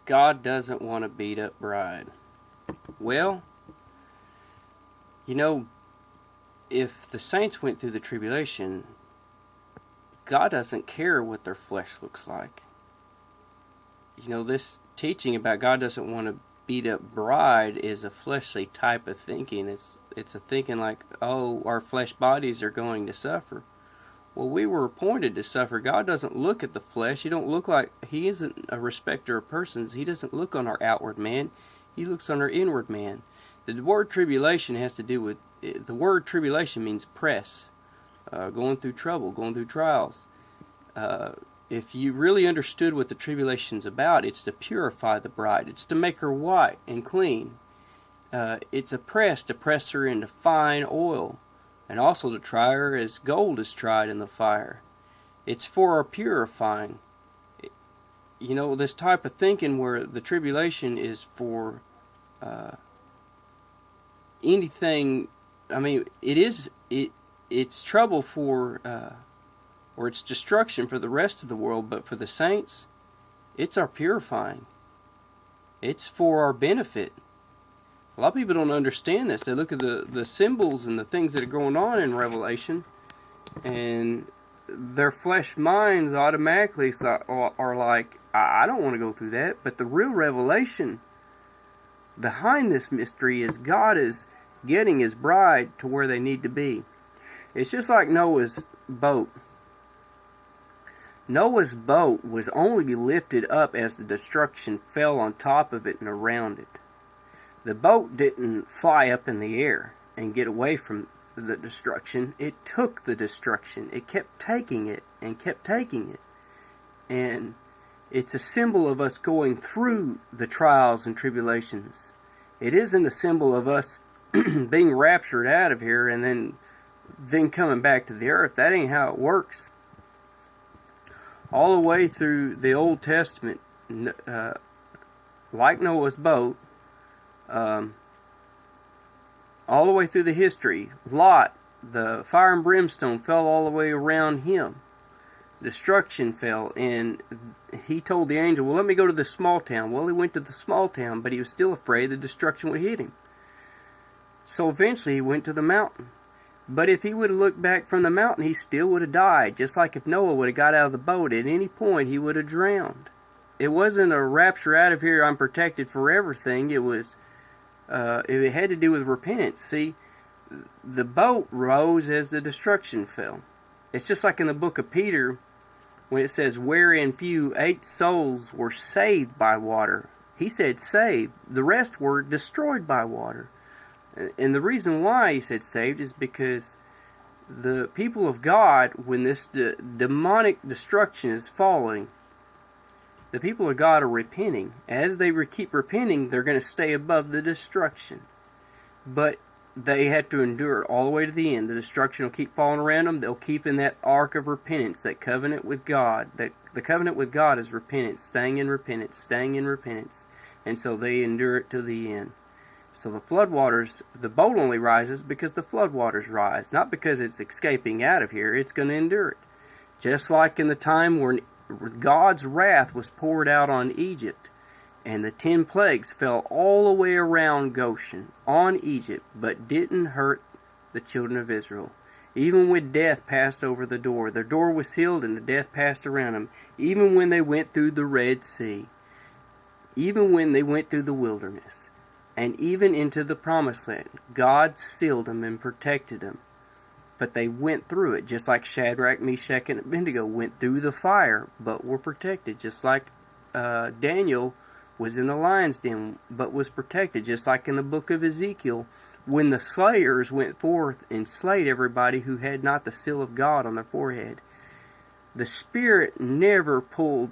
God doesn't want a beat up bride. Well, you know, if the saints went through the tribulation, God doesn't care what their flesh looks like. This teaching about God doesn't want a beat up bride is a fleshly type of thinking. It's a thinking like, oh, our flesh bodies are going to suffer. Well, we were appointed to suffer. God doesn't look at the flesh. He isn't a respecter of persons. He doesn't look on our outward man. He looks on our inward man. The word tribulation has to do with, the word tribulation means press, going through trouble, going through trials. If you really understood what the tribulation's about, it's to purify the bride. It's to make her white and clean. It's a press to press her into fine oil, and also to try her as gold is tried in the fire. It's for our purifying. This type of thinking where the tribulation is for anything. It's trouble for, or it's destruction for the rest of the world, but for the saints, it's our purifying. It's for our benefit. A lot of people don't understand this. They look at the symbols and the things that are going on in Revelation, and their flesh minds automatically are like, I don't want to go through that. But the real revelation behind this mystery is God is getting His bride to where they need to be. It's just like Noah's boat. Noah's boat was only lifted up as the destruction fell on top of it and around it. The boat didn't fly up in the air and get away from the destruction. It took the destruction. It kept taking it and kept taking it. And it's a symbol of us going through the trials and tribulations. It isn't a symbol of us being raptured out of here and then coming back to the earth. That ain't how it works. All the way through the Old Testament, like Noah's boat, all the way through the history, Lot, the fire and brimstone fell all the way around him. Destruction fell, and he told the angel, well, let me go to this small town. Well, he went to the small town, but he was still afraid the destruction would hit him. So eventually he went to the mountain. But if he would have looked back from the mountain, he still would have died. Just like if Noah would have got out of the boat at any point, he would have drowned. It wasn't a rapture out of here, I'm protected forever thing. It was, it had to do with repentance. See, the boat rose as the destruction fell. It's just like in the book of Peter, when it says, wherein few 8 souls were saved by water. He said saved. The rest were destroyed by water. And the reason why he said saved is because the people of God, when this demonic destruction is falling, the people of God are repenting. As they keep repenting, they're going to stay above the destruction. But they had to endure it all the way to the end. The destruction will keep falling around them. They'll keep in that ark of repentance, that covenant with God. The covenant with God is repentance, staying in repentance, staying in repentance. And so they endure it to the end. So the floodwaters, the boat only rises because the floodwaters rise, not because it's escaping out of here. It's going to endure it. Just like in the time when God's wrath was poured out on Egypt, and the 10 plagues fell all the way around Goshen, on Egypt, but didn't hurt the children of Israel. Even when death passed over the door, their door was sealed and the death passed around them. Even when they went through the Red Sea, even when they went through the wilderness, and even into the promised land, God sealed them and protected them. But they went through it, just like Shadrach, Meshach, and Abednego went through the fire, but were protected. Just like Daniel was in the lion's den, but was protected. Just like in the book of Ezekiel, when the slayers went forth and slayed everybody who had not the seal of God on their forehead. The Spirit never pulled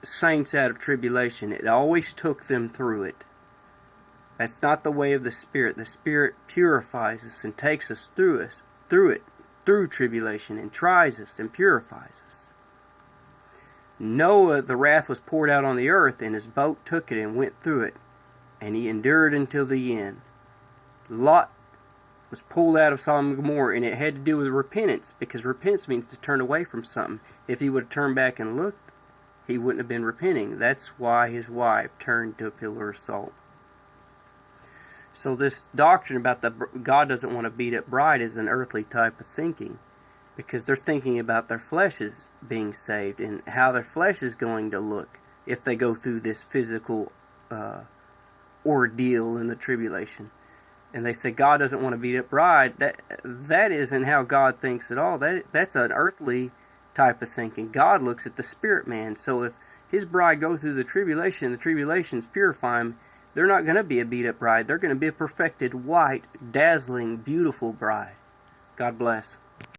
saints out of tribulation. It always took them through it. That's not the way of the Spirit. The Spirit purifies us and takes us through tribulation, and tries us and purifies us. Noah, the wrath was poured out on the earth, and his boat took it and went through it, and he endured until the end. Lot was pulled out of Sodom and Gomorrah, and it had to do with repentance, because repentance means to turn away from something. If he would have turned back and looked, he wouldn't have been repenting. That's why his wife turned to a pillar of salt. So this doctrine about God doesn't want to beat up bride is an earthly type of thinking, because they're thinking about their fleshes being saved and how their flesh is going to look if they go through this physical ordeal in the tribulation. And they say God doesn't want to beat up bride. That isn't how God thinks at all. That's an earthly type of thinking. God looks at the spirit man. So if his bride go through the tribulations purify him, they're not going to be a beat up bride. They're going to be a perfected, white, dazzling, beautiful bride. God bless.